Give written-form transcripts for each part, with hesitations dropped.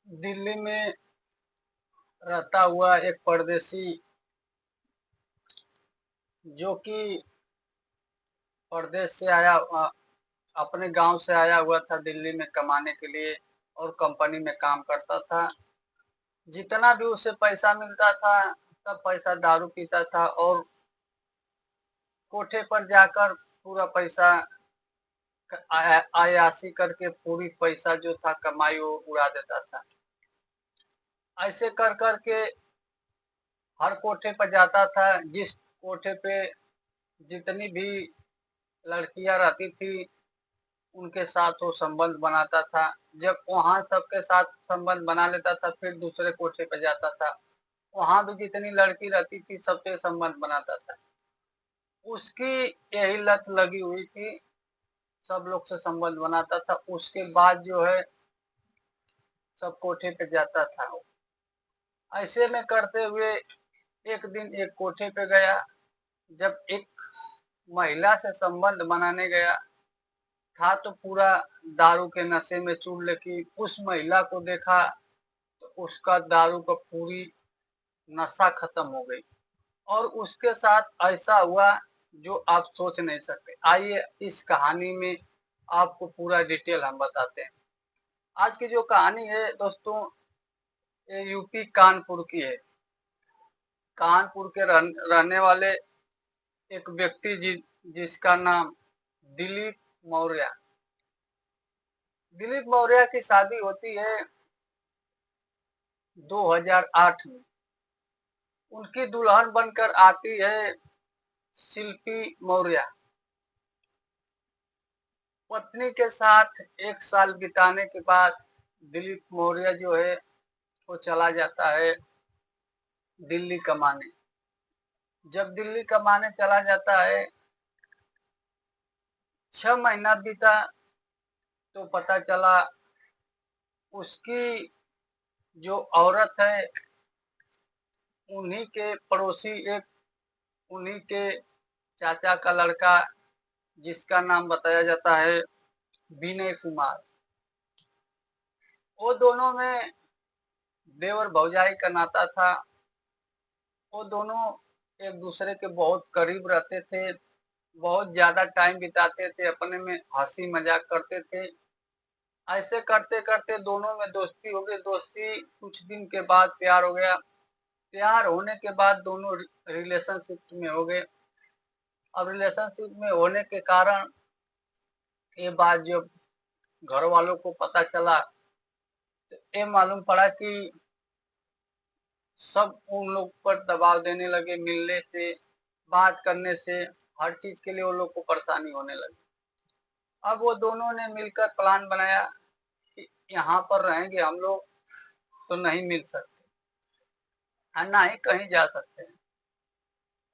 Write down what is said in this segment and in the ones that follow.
दिल्ली में रहता हुआ एक परदेसी जो कि परदेश से आया अपने गांव से आया हुआ था दिल्ली में कमाने के लिए और कंपनी में काम करता था। जितना भी उसे पैसा मिलता था सब पैसा दारू पीता था और कोठे पर जाकर पूरा पैसा अयाशी करके पूरी पैसा जो था कमाई वो उड़ा देता था। ऐसे कर कर के हर कोठे पर जाता था। जिस कोठे पे जितनी भी लड़कियां रहती थी उनके साथ वो संबंध बनाता था। जब वहां सबके साथ संबंध बना लेता था फिर दूसरे कोठे पे जाता था, वहां भी जितनी लड़की रहती थी सबसे संबंध बनाता था। उसकी यही लत लगी हुई थी, सब लोग से संबंध बनाता था। उसके बाद जो है सब कोठे पे जाता था। ऐसे में करते हुए एक दिन एक कोठे पे गया। जब एक महिला से संबंध बनाने गया था तो पूरा दारू के नशे में चूर, लेकिन उस महिला को देखा तो उसका दारू का पूरी नशा खत्म हो गई और उसके साथ ऐसा हुआ जो आप सोच नहीं सकते। आइए इस कहानी में आपको पूरा डिटेल हम बताते हैं। आज की जो कहानी है दोस्तों ये यूपी कानपुर की है। कानपुर के रहने वाले एक व्यक्ति जिसका नाम दिलीप मौर्य। दिलीप मौर्य की शादी होती है 2008 में। उनकी दुल्हन बनकर आती है शिल्पी मौर्य। पत्नी के साथ एक साल बिताने के बाद दिलीप मौर्य जो है वो चला जाता है दिल्ली कमाने। जब दिल्ली कमाने चला जाता है 6 महीना बीता तो पता चला उसकी जो औरत है उन्हीं के पड़ोसी एक उन्हीं के चाचा का लड़का जिसका नाम बताया जाता है विनय कुमार। वो दोनों में देवर भौजाई का नाता था। वो दोनों एक दूसरे के बहुत करीब रहते थे, बहुत ज्यादा टाइम बिताते थे, अपने में हंसी मजाक करते थे। ऐसे करते करते दोनों में दोस्ती हो गई। दोस्ती कुछ दिन के बाद प्यार हो गया। प्यार होने के बाद दोनों रिलेशनशिप में हो गए। अब रिलेशनशिप में होने के कारण ये बात जब घर वालों को पता चला तो ये मालूम पड़ा कि सब उन लोग पर दबाव देने लगे। मिलने से, बात करने से, हर चीज के लिए वो लोग को परेशानी होने लगी। अब वो दोनों ने मिलकर प्लान बनाया कि यहाँ पर रहेंगे हम लोग तो नहीं मिल सकते और ना ही कहीं जा सकते हैं।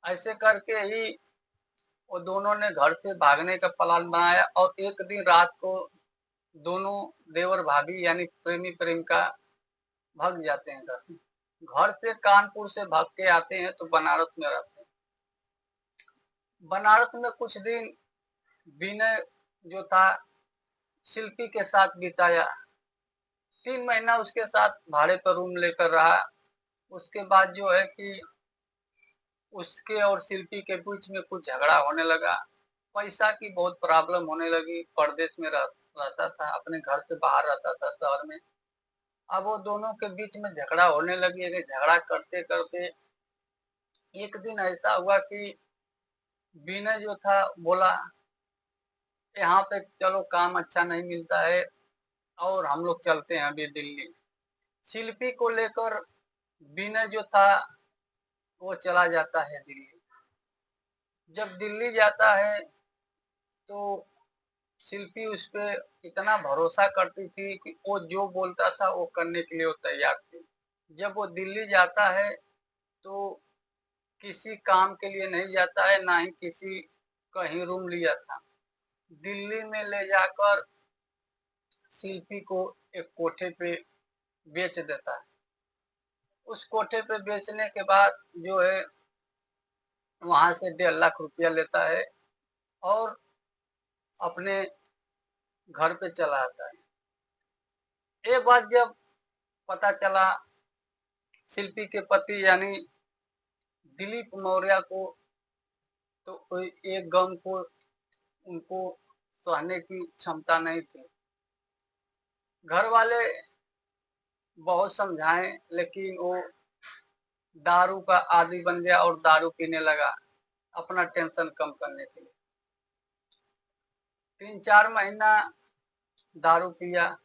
ऐसे करके ही वो दोनों ने घर से भागने का प्लान बनाया और एक दिन रात को दोनों देवर भाभी यानी प्रेमी प्रेमिका भाग जाते हैं घर। घर से कानपुर से भाग के आते हैं तो बनारस में रहते हैं। बनारस में कुछ दिन विनय जो था शिल्पी के साथ बिताया। 3 महीना उसके साथ भाड़े पर रूम लेकर रहा। उसके बाद जो है कि उसके और शिल्पी के बीच में कुछ झगड़ा होने लगा। पैसा की बहुत प्रॉब्लम होने लगी। परदेश में रहता था, अपने घर से बाहर रहता था शहर में। अब वो दोनों के बीच में झगड़ा होने लगी। झगड़ा करते करते एक दिन ऐसा हुआ कि विनय जो था बोला यहाँ पे चलो काम अच्छा नहीं मिलता है और हम लोग चलते हैं अभी दिल्ली। शिल्पी को लेकर विनय जो था वो चला जाता है दिल्ली। जब दिल्ली जाता है तो शिल्पी उस पे इतना भरोसा करती थी कि वो जो बोलता था वो करने के लिए वो तैयार थी। जब वो दिल्ली जाता है तो किसी काम के लिए नहीं जाता है, ना ही किसी कहीं रूम लिया था। दिल्ली में ले जाकर शिल्पी को एक कोठे पे बेच देता है। उस कोठे पे बेचने के बाद जो है वहां से 1.5 लाख रुपया लेता है और अपने घर पे चला आता है। ये बात जब पता चला शिल्पी के पति यानी दिलीप मौर्य को तो कोई एक गम को उनको सहने की क्षमता नहीं थी। घर वाले बहुत समझाए लेकिन वो दारू का आदी बन गया और दारू पीने लगा अपना टेंशन कम करने के लिए। 3-4 महीना दारू पिया।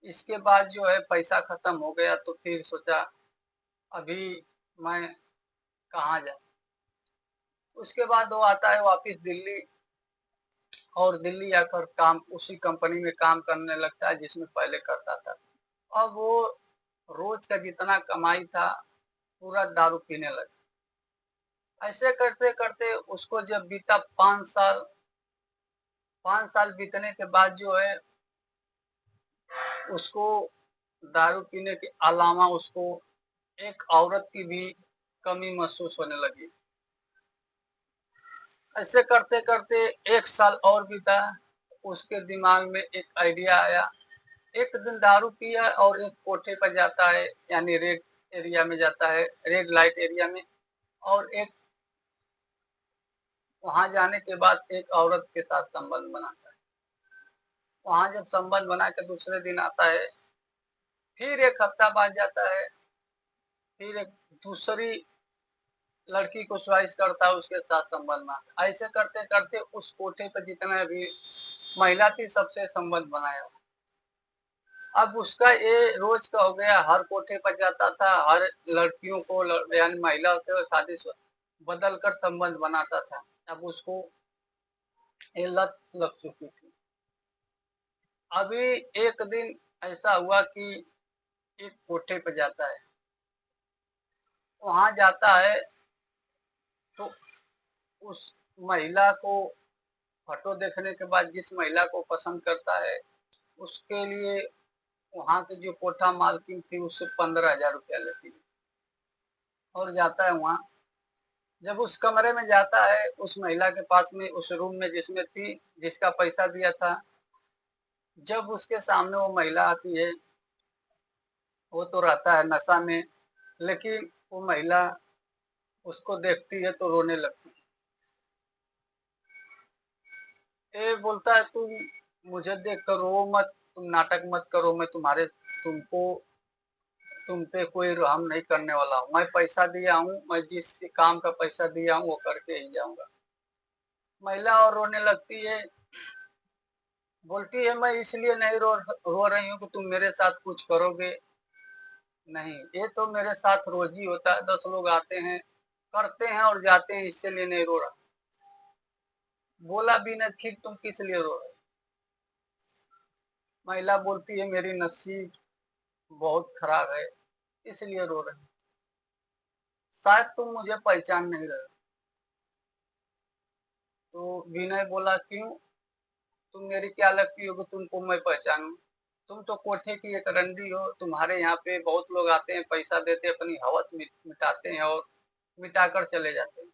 इसके बाद जो है पैसा खत्म हो गया तो फिर सोचा अभी मैं कहाँ जाऊँ। उसके बाद वो आता है वापिस दिल्ली और दिल्ली आकर काम उसी कंपनी में काम करने लगता है जिसमें पहले करता था। अब वो रोज का जितना कमाई था पूरा दारू पीने लगा। ऐसे करते करते उसको जब बीता 5 साल बीतने के बाद जो है उसको दारू पीने के अलावा उसको एक औरत की भी कमी महसूस होने लगी। ऐसे करते करते 1 साल और बीता। उसके दिमाग में एक आइडिया आया। एक दिन दारू पिया और एक कोठे पर जाता है यानी रेड एरिया में जाता है, रेड लाइट एरिया में, और एक वहां जाने के बाद एक औरत के साथ संबंध बनाता है। वहां जब संबंध बना के दूसरे दिन आता है, फिर एक हफ्ता बाद जाता है, फिर एक दूसरी लड़की को च्वाइस करता है, उसके साथ संबंध बनाता है। ऐसे करते करते उस कोठे पर जितने भी महिला थी सबसे संबंध बनाया। अब उसका ये रोज का हो गया, हर कोठे पर जाता था, हर लड़कियों को यानी महिला से शादी बदल कर संबंध बनाता था। अब उसको ये लत लग चुकी थी। अभी एक दिन ऐसा हुआ कि एक कोठे पर जाता है। वहां जाता है तो उस महिला को फोटो देखने के बाद जिस महिला को पसंद करता है उसके लिए वहां की जो कोठा मालकिन थी उससे 15,000 रुपया लेती है और जाता है वहां। जब उस कमरे में जाता है उस महिला के पास में उस रूम में जिसमें थी जिसका पैसा दिया था, जब उसके सामने वो महिला आती है वो तो रहता है नशा में, लेकिन वो महिला उसको देखती है तो रोने लगती है। ये बोलता है तुम मुझे देख कर रो मत, तुम नाटक मत करो, मैं तुमको तुम पे कोई रहम नहीं करने वाला हूँ। मैं पैसा दिया हूँ, मैं जिस काम का पैसा दिया हूँ वो करके ही जाऊंगा। महिला और रोने लगती है, बोलती है मैं इसलिए नहीं रो रही हूँ कि तुम मेरे साथ कुछ करोगे, नहीं, ये तो मेरे साथ रोज ही होता है। 10 लोग आते हैं करते हैं और जाते हैं, इसलिए नहीं रो रहा। बोला भी नहीं फिर तुम किस लिए रो रहे। महिला बोलती है मेरी नसीब बहुत खराब है इसलिए रो रही, शायद तुम मुझे पहचान नहीं रहे। तो विनय बोला क्यों, तुम मेरी क्या लगती हो कि तुमको मैं पहचानूं? तुम तो कोठे की एक रंडी हो, तुम्हारे यहाँ पे बहुत लोग आते हैं, पैसा देते अपनी हवस मिटाते हैं और मिटाकर चले जाते हैं।